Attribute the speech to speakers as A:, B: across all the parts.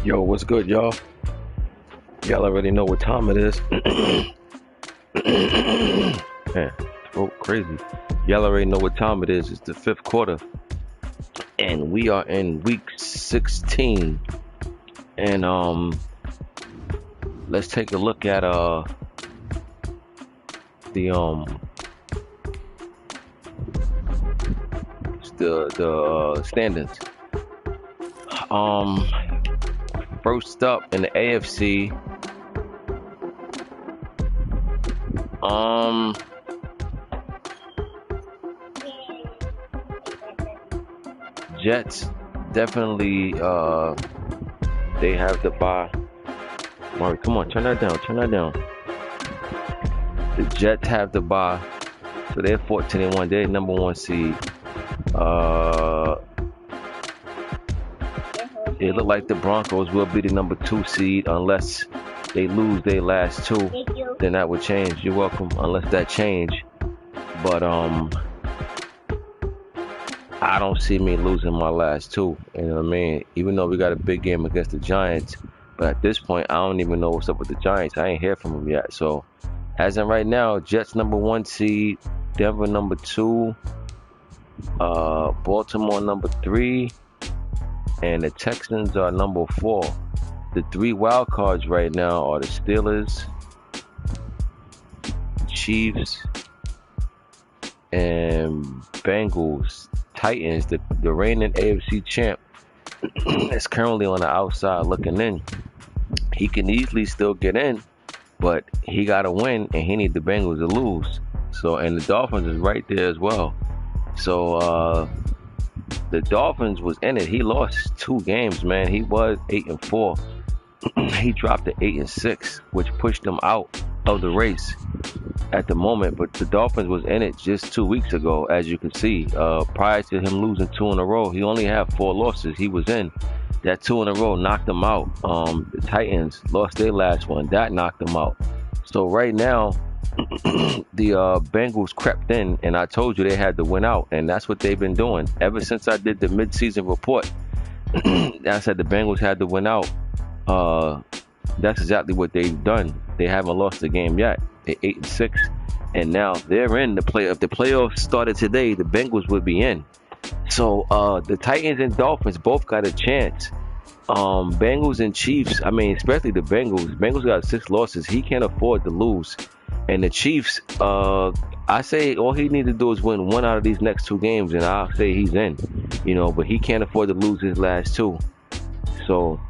A: Yo, what's good, y'all? Y'all already know what time it is. Man, throat crazy. Y'all already know what time it is. It's the fifth quarter, and we are in week 16. And let's take a look at the standings. First up in the AFC, Jets definitely they have the bye. Mari, come on, turn that down. The Jets have the bye, so they're 14-1. They're number 1 seed. It look like the Broncos will be the number 2 seed unless they lose their last 2. Then that would change. You're welcome. Unless that change, but I don't see me losing my last 2. You know what I mean? Even though we got a big game against the Giants, but at this point, I don't even know what's up with the Giants. I ain't hear from them yet. So, as of right now, Jets number 1 seed, Denver number 2, Baltimore number 3. And the Texans are number 4. The 3 wild cards right now are the Steelers, Chiefs, and Bengals. Titans, the reigning AFC champ, is currently on the outside looking in. He can easily still get in, but he got to win, and he needs the Bengals to lose. So, and the Dolphins is right there as well. So, the Dolphins was in it. He lost 2 games, man. He was 8-4. He dropped to 8-6, which pushed him out of the race at the moment. But the Dolphins was in it just 2 weeks ago, as you can see. Prior to him losing 2 in a row, he only had 4 losses. He was in. That 2 in a row knocked him out. The Titans lost their last one. That knocked him out. So right now, the Bengals crept in, and I told you they had to win out, and that's what they've been doing ever since I did the mid-season report. I said the Bengals had to win out. That's exactly what they've done. They haven't lost a game yet. They're 8-6, and now they're in the play. If the playoffs started today, the Bengals would be in. So the Titans and Dolphins both got a chance. Bengals and Chiefs, I mean, especially the Bengals. Bengals got 6 losses. He can't afford to lose. And the Chiefs, I say all he needs to do is win 1 out of these next 2 games, and I'll say he's in. You know, but he can't afford to lose his last 2. So,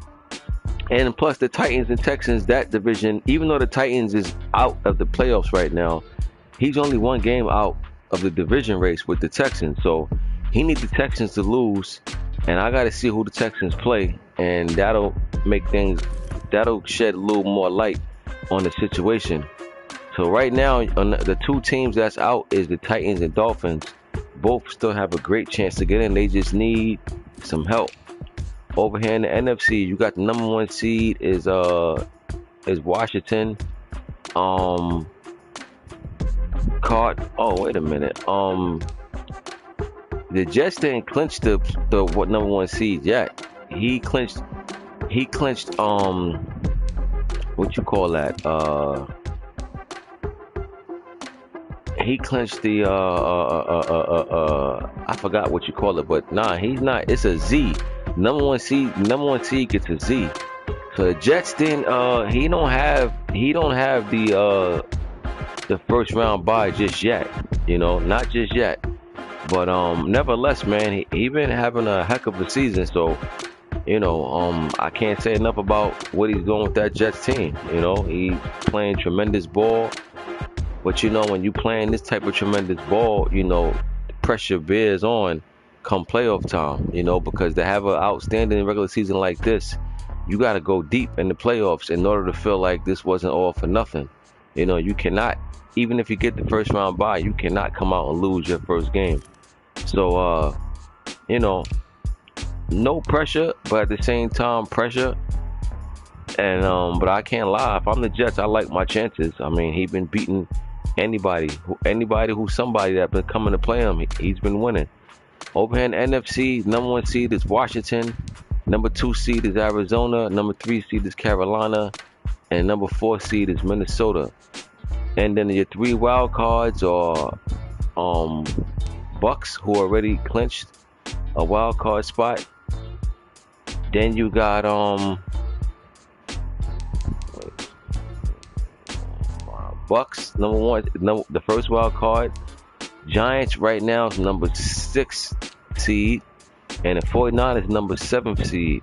A: and plus the Titans and Texans, that division, even though the Titans is out of the playoffs right now, he's only 1 game out of the division race with the Texans. So he needs the Texans to lose, and I got to see who the Texans play, and that'll shed a little more light on the situation. So right now, on the 2 teams that's out is the Titans and Dolphins. Both still have a great chance to get in. They just need some help. Over here in the NFC, you got the number 1 seed is Washington. Oh, wait a minute. The Jets didn't clinch the number 1 seed yet. He clinched what you call that? He clinched the I forgot what you call it, but nah, he's not. It's a Z. Number one seed gets a Z. So the Jets didn't he don't have he don't have the first round bye just yet. You know, not just yet. But nevertheless, man, he been having a heck of a season. So, you know, I can't say enough about what he's doing with that Jets team. You know, he's playing tremendous ball. But you know, when you playing this type of tremendous ball, you know, the pressure bears on come playoff time. You know, because to have an outstanding regular season like this, you got to go deep in the playoffs in order to feel like this wasn't all for nothing. You know, you cannot, even if you get the first round bye, you cannot come out and lose your first game. So, you know, no pressure, but at the same time, pressure. And but I can't lie. If I'm the Jets, I like my chances. I mean, he's been beating anybody who's somebody that been coming to play him. He's been winning. Over here in NFC, number 1 seed is Washington, number 2 seed is Arizona, number 3 seed is Carolina, and number 4 seed is Minnesota. And then your 3 wild cards are Bucks, who already clinched a wild card spot. Then you got Bucks, number 1, the first wild card. Giants right now is number 6 seed, and the 49ers number 7 seed.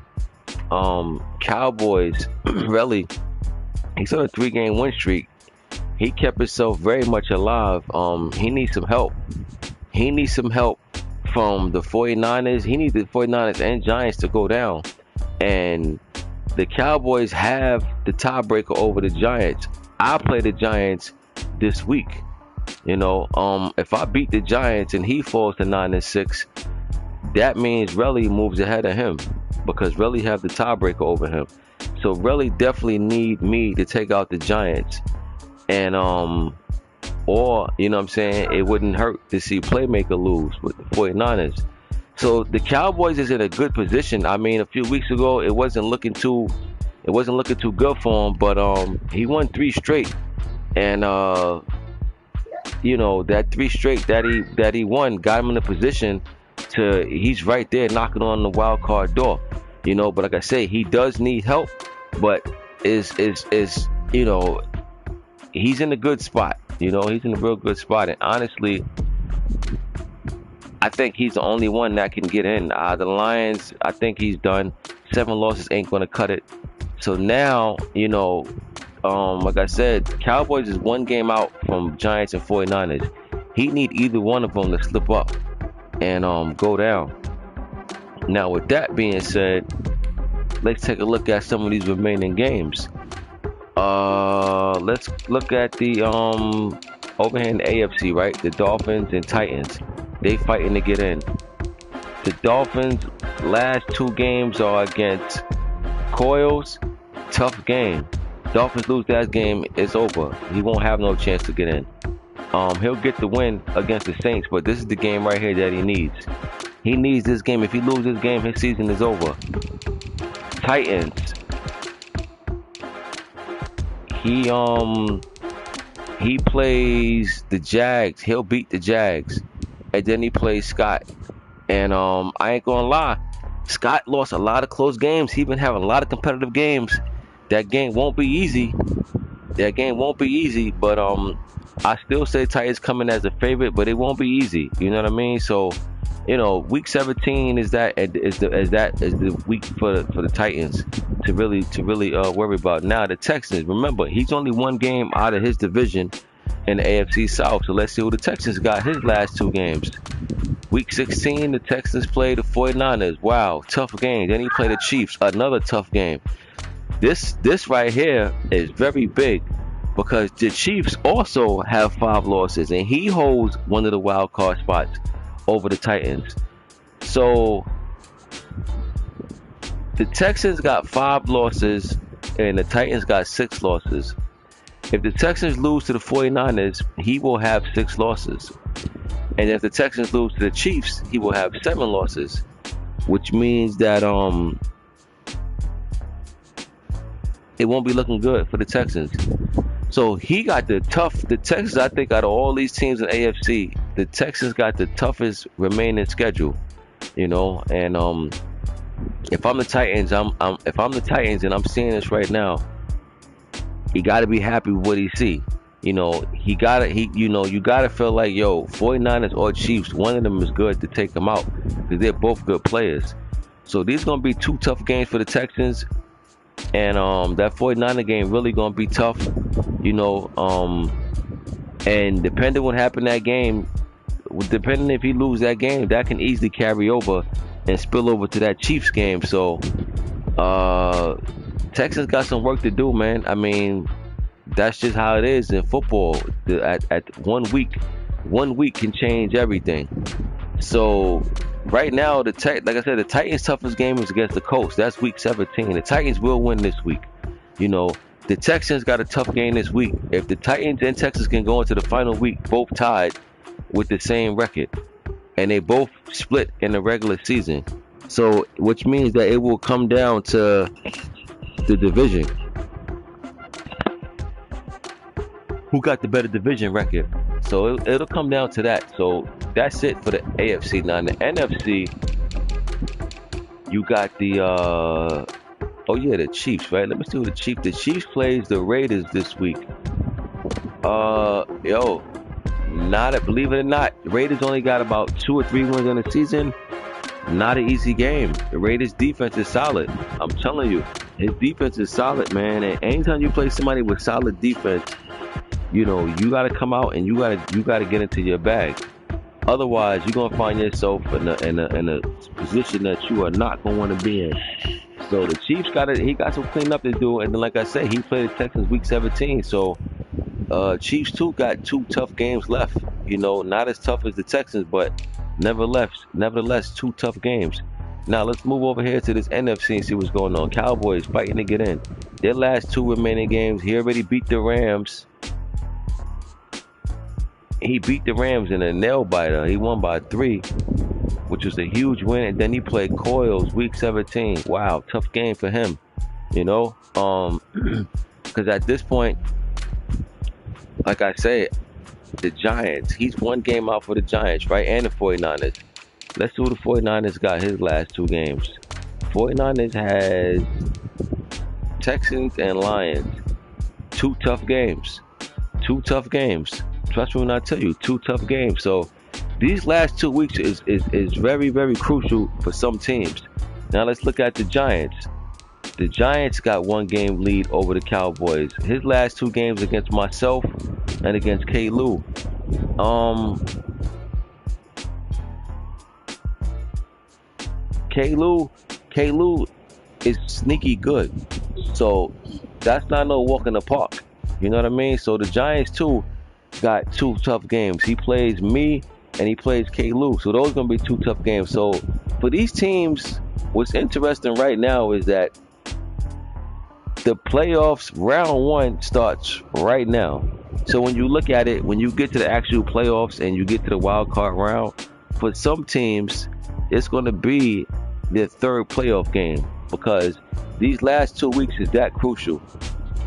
A: Cowboys, really, he's on a 3-game win streak. He kept himself very much alive. He needs some help. He needs some help from the 49ers. He needs the 49ers and Giants to go down. And the Cowboys have the tiebreaker over the Giants. I play the Giants this week. You know, if I beat the Giants and he falls to 9-6, that means Relly moves ahead of him because Relly have the tiebreaker over him. So Relly definitely need me to take out the Giants. And or, you know what I'm saying, it wouldn't hurt to see Playmaker lose with the 49ers. So the Cowboys is in a good position. I mean, a few weeks ago it wasn't looking too good for him, but he won 3 straight. And you know, that 3 straight that he won got him in a position to, he's right there knocking on the wild card door. You know, but like I say, he does need help, but is you know, he's in a good spot. You know, he's in a real good spot. And honestly, I think he's the only one that can get in. The Lions, I think he's done. 7 losses ain't gonna cut it. So now, you know, like I said, Cowboys is 1 game out from Giants and 49ers. He need either one of them to slip up and go down. Now, with that being said, let's take a look at some of these remaining games. Let's look at the over here in the AFC, right? The Dolphins and Titans. They fighting to get in. The Dolphins' last 2 games are against Coils. Tough game. Dolphins lose that game, it's over. He won't have no chance to get in. He'll get the win against the Saints, but this is the game right here that he needs. He needs this game. If he loses this game, his season is over. Titans. He plays the Jags. He'll beat the Jags. And then he plays Scott. And I ain't gonna lie, Scott lost a lot of close games. He's been having a lot of competitive games. That game won't be easy. But I still say Titans coming as a favorite, but it won't be easy. You know what I mean? So, you know, week 17 is the week for the Titans to really worry about. Now the Texans, remember, he's only 1 game out of his division in the AFC South. So let's see who the Texans got his last 2 games. Week 16, the Texans play the 49ers. Wow, tough game. Then he played the Chiefs, another tough game. This right here is very big because the Chiefs also have 5 losses, and he holds one of the wild card spots over the Titans. So the Texans got 5 losses and the Titans got 6 losses. If the Texans lose to the 49ers, he will have 6 losses. And if the Texans lose to the Chiefs, he will have 7 losses, which means that it won't be looking good for the Texans. So he got the Texans, I think, out of all these teams in AFC, the Texans got the toughest remaining schedule, you know. And if I'm the Titans, if I'm the Titans and I'm seeing this right now, he got to be happy with what he see. You know, you gotta feel like, yo, 49ers or Chiefs, one of them is good to take them out because they're both good players. So these gonna be two tough games for the Texans, and that 49er game really gonna be tough. You know, and depending what happened that game, depending if he lose that game, that can easily carry over and spill over to that Chiefs game. So Texans got some work to do, man. I mean, that's just how it is in football. At 1 week, 1 week can change everything. So right now, like I said, the Titans' toughest game is against the Colts. That's week 17. The Titans will win this week. You know, the Texans got a tough game this week. If the Titans and Texans can go into the final week both tied with the same record, and they both split in the regular season, so which means that it will come down to the division. Who got the better division record? So it'll come down to that. So that's it for the AFC. Now in the NFC, you got the the Chiefs, right? Let me see who the Chiefs. The Chiefs plays the Raiders this week. Believe it or not, the Raiders only got about 2 or 3 wins in the season. Not an easy game. The Raiders defense is solid. I'm telling you, his defense is solid, man. And anytime you play somebody with solid defense, you know, you got to come out and you got to get into your bag. Otherwise, you're gonna find yourself in a position that you are not gonna want to be in. So the Chiefs he got some cleanup to do, and then like I said, he played the Texans week 17. So Chiefs too got 2 tough games left. You know, not as tough as the Texans, but nevertheless 2 tough games. Now let's move over here to this NFC and see what's going on. Cowboys fighting to get in. Their last 2 remaining games, he already beat the Rams. He beat the Rams in a nail biter. He won by 3, which was a huge win. And then he played Coils week 17. Wow, tough game for him. You know, because at this point, like I said, the Giants, he's 1 game out for the Giants, right? And the 49ers. Let's see who the 49ers got his last 2 games. 49ers has Texans and Lions. 2 tough games. 2 tough games. Trust me when I tell you, 2 tough games. So these last 2 weeks is very, very crucial for some teams. Now let's look at the Giants. The Giants got 1 game lead over the Cowboys. His last 2 games against myself and against K-Lou. K-Lou is sneaky good. So that's not no walk in the park. You know what I mean? So the Giants too got 2 tough games. He plays me and he plays K-Lou. So those are going to be 2 tough games. So for these teams, what's interesting right now is that the playoffs, round 1 starts right now. So when you look at it, when you get to the actual playoffs and you get to the wild card round, for some teams, it's going to be their 3rd playoff game because these last 2 weeks is that crucial.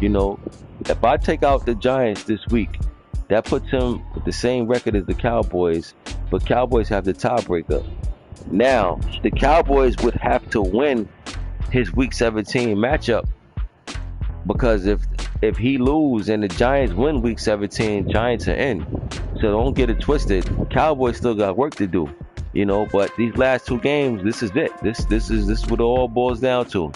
A: You know, if I take out the Giants this week, that puts him with the same record as the Cowboys, but Cowboys have the tiebreaker. Now, the Cowboys would have to win his week 17 matchup because if he lose and the Giants win week 17, Giants are in. So don't get it twisted. Cowboys still got work to do, you know. But these last 2 games, this is it. This is what it all boils down to.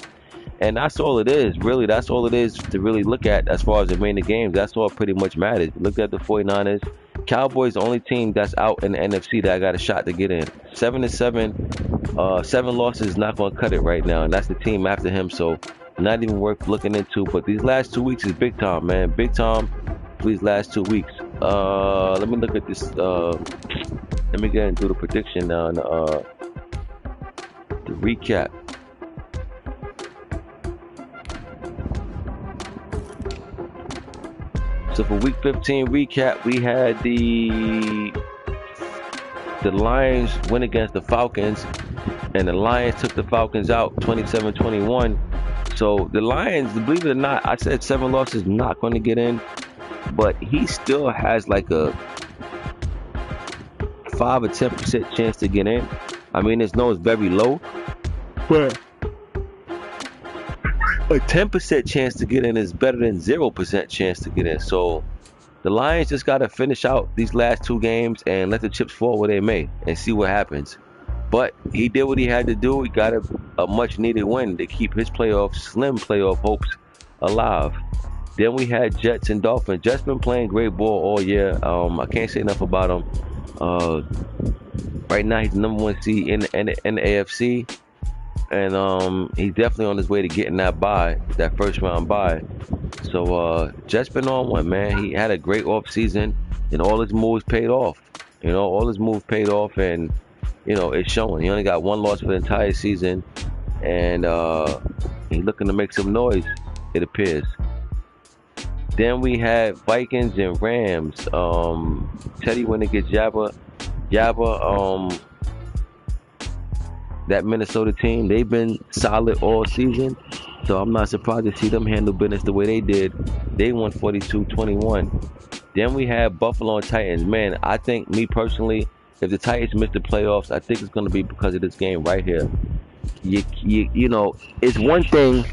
A: And that's all it is, really. That's all it is to really look at as far as the remaining games. That's all pretty much matters. Look at the 49ers. Cowboys, the only team that's out in the NFC that got a shot to get in. 7-7. 7 losses is not going to cut it right now. And that's the team after him. So not even worth looking into. But these last 2 weeks is big time, man. Big time for these last 2 weeks. Let me look at this. Let me get and do the prediction now. The recap. So for week 15 recap, we had the Lions win against the Falcons, and the Lions took the Falcons out 27-21. So the Lions, believe it or not, I said 7 losses not going to get in, but he still has like a 5 or 10% chance to get in. I mean, it's very low, but a 10% chance to get in is better than 0% chance to get in. So the Lions just got to finish out these last 2 games and let the chips fall where they may and see what happens. But he did what he had to do. He got a much needed win to keep his slim playoff hopes alive. Then we had Jets and Dolphins. Jets been playing great ball all year. I can't say enough about him. Right now he's the #1 seed in the AFC. And he's definitely on his way to getting that first round bye. So Jets been on one, man. He had a great off season, and all his moves paid off. All his moves paid off, and it's showing. He only got 1 loss for the entire season, and he's looking to make some noise, it appears. Then we had Vikings and Rams. Teddy went against Jabba. That Minnesota team, they've been solid all season, so I'm not surprised to see them handle business the way they did. They won 42-21. Then we have Buffalo and Titans. Man, I think, me personally, if the Titans miss the playoffs, I think it's going to be because of this game right here. It's one thing.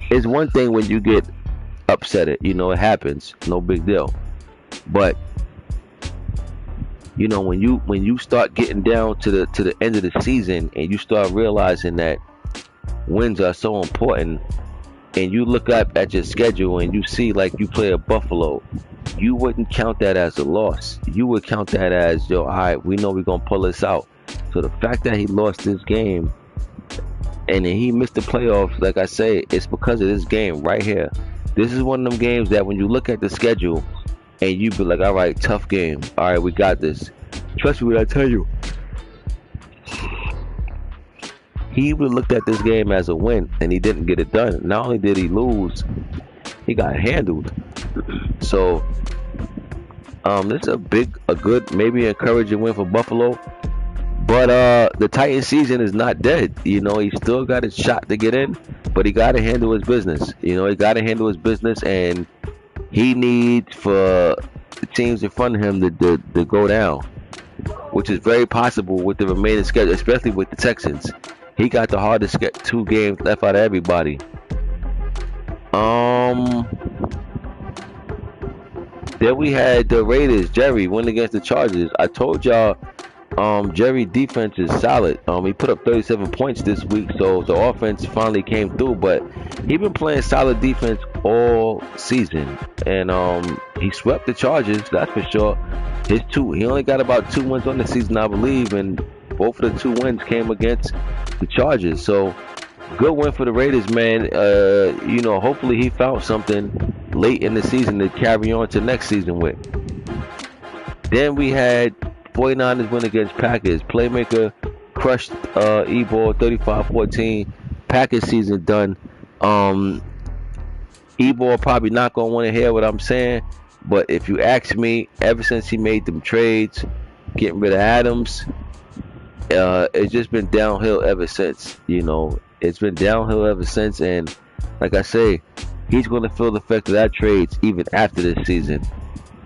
A: It's one thing when you get upset. It happens. No big deal. But when you start getting down to the end of the season and you start realizing that wins are so important, and you look up at your schedule and you see like you play a Buffalo, you wouldn't count that as a loss. You would count that as, all right, we know we're gonna pull this out. So the fact that he lost this game and then he missed the playoffs, like I say, it's because of this game right here. This is one of them games that when you look at the schedule and you be like, all right, tough game. All right, we got this. Trust me when I tell you. He would have looked at this game as a win, and he didn't get it done. Not only did he lose, he got handled. So, this is a good, maybe encouraging win for Buffalo. But the Titans season is not dead. He still got his shot to get in, but he got to handle his business. He got to handle his business, and he needs for the teams in front of him to go down, which is very possible with the remaining schedule, especially with the Texans. He got the hardest 2 games left out of everybody. Then we had the Raiders. Jerry went against the Chargers. I told y'all, Jerry defense is solid. He put up 37 points this week, so the offense finally came through. But he been playing solid defense all season, and he swept the Chargers. That's for sure. He only got about 2 wins on the season, I believe, and both of the 2 wins came against the Chargers. So good win for the Raiders, man. Hopefully he found something late in the season to carry on to next season with. Then we had 49ers win against Packers. Playmaker crushed E-Ball 35-14. Packers season done. E-Ball probably not going to want to hear what I'm saying, but if you ask me, ever since he made them trades, getting rid of Adams, it's just been downhill ever since. It's been downhill ever since, and like I say, he's going to feel the effect of that trades even after this season.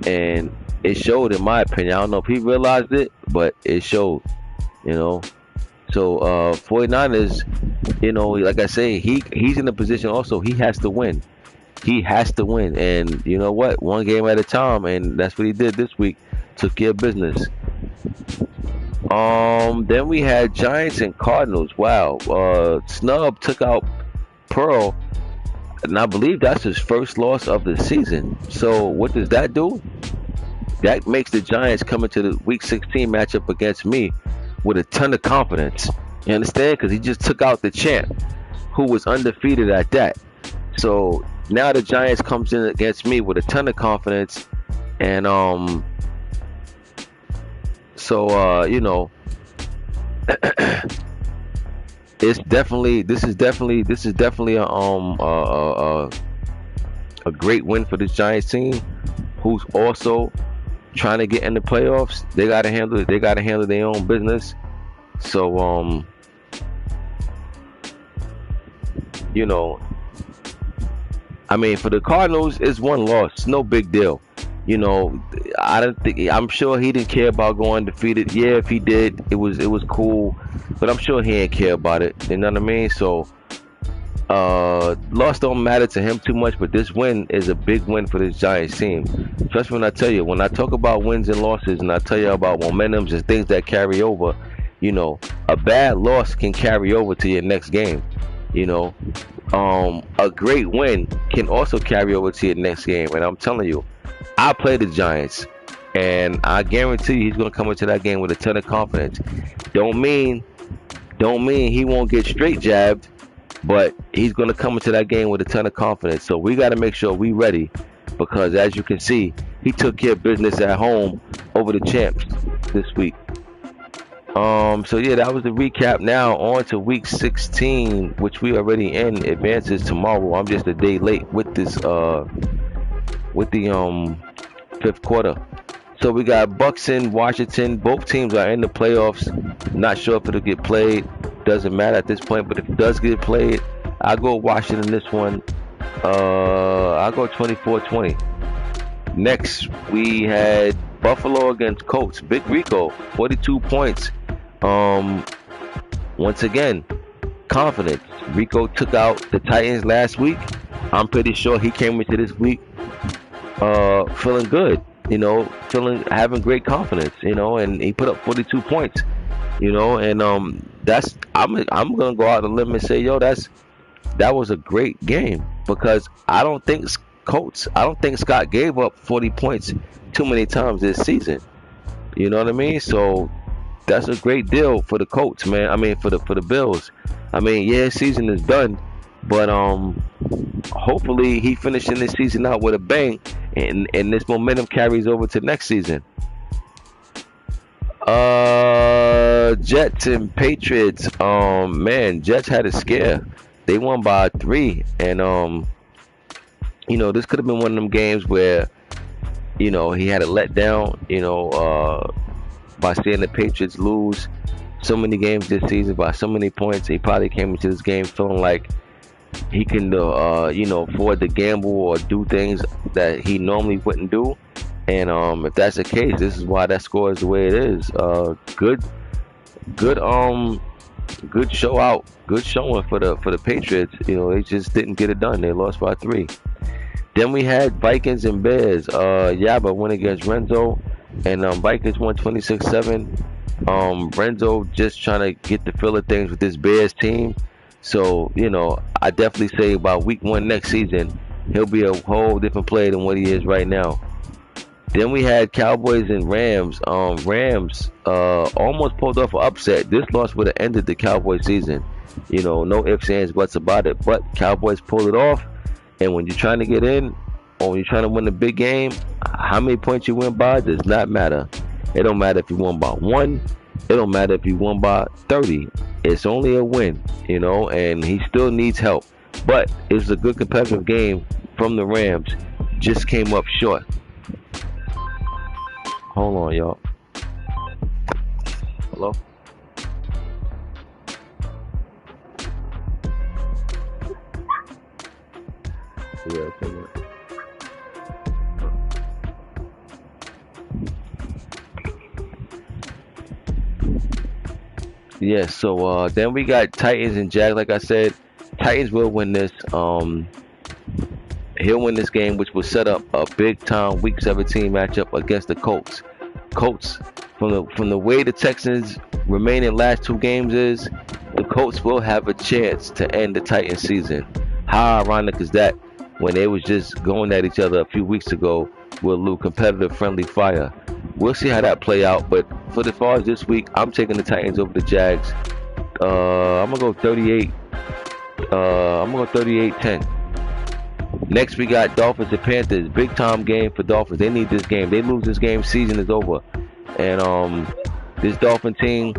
A: And it showed, in my opinion. I don't know if he realized it, but it showed, So 49ers, like I say, he's in a position also. He has to win. He has to win. And you know what? One game at a time, and that's what he did this week. Took care of business. Then we had Giants and Cardinals. Wow. Snub took out Pearl, and I believe that's his first loss of the season. So what does that do? That makes the Giants come into the Week 16 matchup against me with a ton of confidence. You understand? Because he just took out the champ, who was undefeated at that. So now the Giants comes in against me with a ton of confidence, and this is definitely a great win for this Giants team, who's also trying to get in the playoffs. They gotta handle it. They gotta handle their own business. So for the Cardinals, it's 1 loss, no big deal. I'm sure he didn't care about going undefeated. Yeah, if he did, it was cool, but I'm sure he didn't care about it. You know what I mean? So Loss don't matter to him too much, but this win is a big win for this Giants team. Trust me when I tell you, when I talk about wins and losses and I tell you about momentums and things that carry over, you know, a bad loss can carry over to your next game. You know, a great win can also carry over to your next game. And I'm telling you, I play the Giants, and I guarantee you he's going to come into that game with a ton of confidence. Don't mean he won't get straight jabbed, but he's going to come into that game with a ton of confidence. So we got to make sure we ready, because as you can see, he took care of business at home over the champs this week. So yeah, that was the recap. Now on to week 16, which we already in. Advances tomorrow. I'm just a day late with this with the fifth quarter. So we got Bucks in Washington. Both teams are in the playoffs. Not sure if it'll get played. Doesn't matter at this point, but if it does get played, I'll go Washington this one. I'll go 24-20. Next, we had Buffalo against Colts. Big Rico, 42 points. Once again, confidence. Rico took out the Titans last week. I'm pretty sure he came into this week feeling good, having great confidence, and he put up 42 points, and that's I'm gonna go out on a limb and say, that was a great game, because I don't think Scott gave up 40 points too many times this season. You know what I mean? So that's a great deal for the Colts, man. I mean, for the Bills. I mean, yeah, season is done, but hopefully he finishing this season out with a bang, and this momentum carries over to next season. Jets and Patriots. Man, Jets had a scare. They won by 3, and this could have been one of them games where he had a letdown, by seeing the Patriots lose so many games this season by so many points. He probably came into this game feeling like he can afford to gamble or do things that he normally wouldn't do. And if that's the case, this is why that score is the way it is. Good showing for the Patriots. They just didn't get it done. They lost by 3. Then we had Vikings and Bears. Yaba went against Renzo, and Vikings won 26-7. Renzo just trying to get the feel of things with this Bears team. So, I definitely say by week 1 next season, he'll be a whole different player than what he is right now. Then we had Cowboys and Rams. Rams almost pulled off an upset. This loss would have ended the Cowboys season. No ifs, ands, buts about it. But Cowboys pulled it off. And when you're trying to get in, or when you're trying to win a big game, how many points you win by does not matter. It don't matter if you won by 1. It don't matter if you won by 30. It's only a win, and he still needs help. But it was a good competitive game from the Rams. Just came up short. Hold on, y'all. Hello? Yeah, yeah, so then we got Titans and Jags. Like I said, Titans will win this. He'll win this game, which will set up a big time Week 17 matchup against the Colts. Colts, from the way the Texans remaining last 2 games is, the Colts will have a chance to end the Titans season. How ironic is that, when they was just going at each other a few weeks ago with a little competitive friendly fire? We'll see how that play out, but for the far as this week, I'm taking the Titans over the Jags. I'm gonna go 38. I'm gonna go 38-10. Next, we got Dolphins and Panthers. Big time game for Dolphins. They need this game. They lose this game, season is over. And this Dolphin team,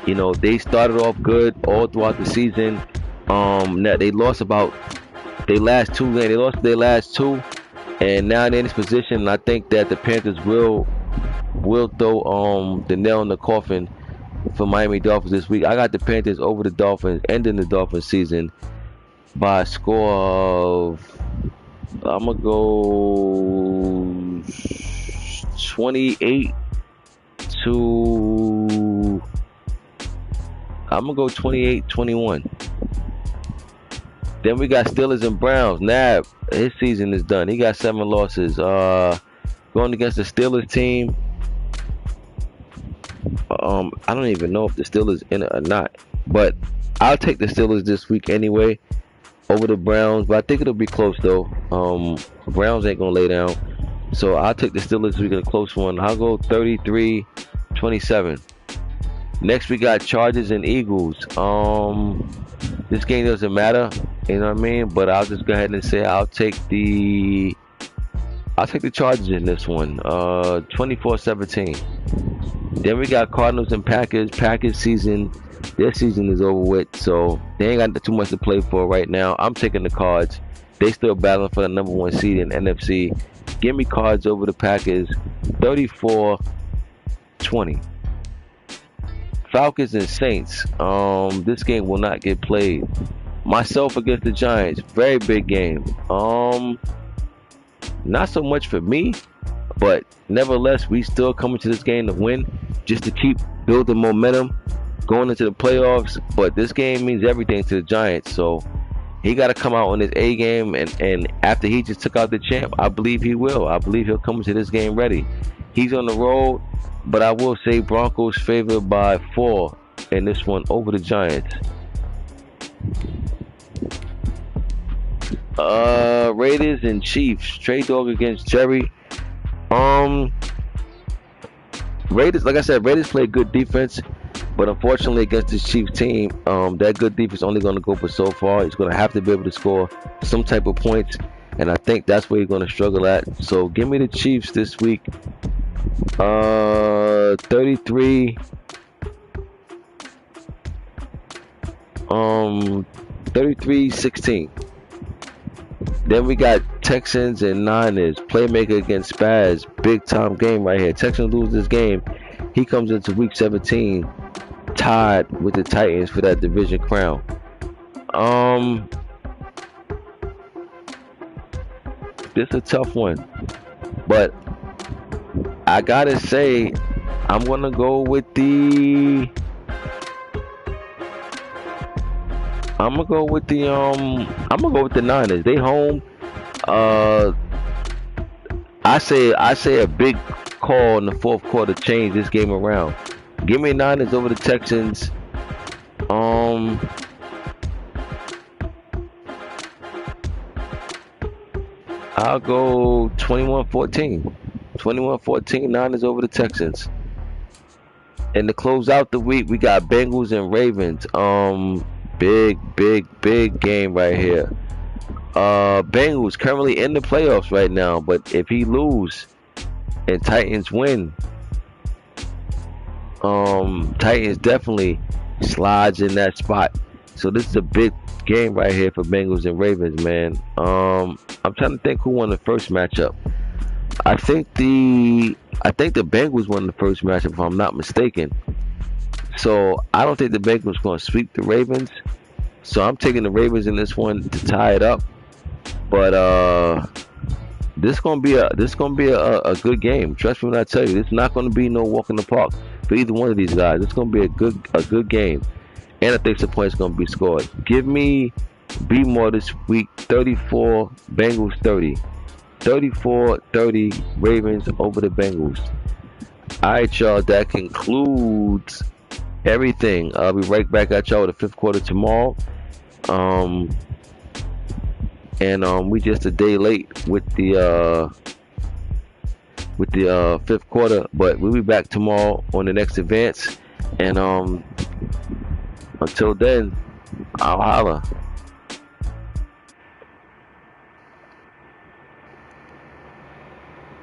A: they started off good all throughout the season. Now they lost their last 2 games. They lost their last 2, and now they're in this position. And I think that the Panthers will throw the nail in the coffin for Miami Dolphins this week. I got the Panthers over the Dolphins, ending the Dolphins season by a score of, I'm gonna go 28 to, I'm gonna go 28-21. Then we got Steelers and Browns. Nab, his season is done. He got 7 losses. Going against the Steelers team. I don't even know if the Steelers in it or not, but I'll take the Steelers this week anyway over the Browns. But I think it'll be close though. Browns ain't gonna lay down, so I'll take the Steelers. We get a close one. I'll go 33-27. Next we got Chargers and Eagles. This game doesn't matter, you know what I mean? But I'll just go ahead and say I'll take the Chargers in this one. 24-17. Then we got Cardinals and Packers. Packers season, their season is over with, so they ain't got too much to play for right now. I'm taking the Cards. They still battling for the #1 seed in NFC. Give me Cards over the Packers. 34-20. Falcons and Saints. This game will not get played. Myself against the Giants. Very big game. Not so much for me, but nevertheless, we still coming to this game to win, just to keep building momentum going into the playoffs. But this game means everything to the Giants, so he got to come out on his A game. And after he just took out the champ, I believe he will. I believe he'll come into this game ready. He's on the road, but I will say Broncos favored by 4 in this one over the Giants. Raiders and Chiefs. Trade Dog against Jerry. Raiders, like I said, Raiders play good defense, but unfortunately against this Chiefs team, that good defense only going to go for so far. He's going to have to be able to score some type of points, and I think that's where he's going to struggle at. So give me the Chiefs this week. 33-16. Then we got Texans and Niners. Playmaker against Spaz. Big time game right here. Texans lose this game. He comes into week 17 tied with the Titans for that division crown. This is a tough one, but I gotta say I'm gonna go with the Niners. They home. I say a big call in the fourth quarter change this game around. Give me Niners over the Texans. I'll go 21-14. 21-14, Niners over the Texans. And to close out the week, we got Bengals and Ravens. Big game right here. Bengals currently in the playoffs right now, but if he lose and Titans win, Titans definitely slides in that spot. So this is a big game right here for Bengals and Ravens, man. I'm trying to think who won the first matchup. I think the Bengals won the first matchup, if I'm not mistaken. So I don't think the Bengals going to sweep the Ravens. So I'm taking the Ravens in this one to tie it up. But this gonna be a good game. Trust me when I tell you, it's not gonna be no walk in the park for either one of these guys. It's gonna be a good game, and I think some points gonna be scored. Give me B more this week. 34 Bengals 30. 34-30 Ravens over the Bengals. Alright, y'all, that concludes everything. I'll be right back at y'all with the 5th quarter tomorrow. We just a day late with the 5th quarter, but we'll be back tomorrow on the next advance. And until then, I'll holla.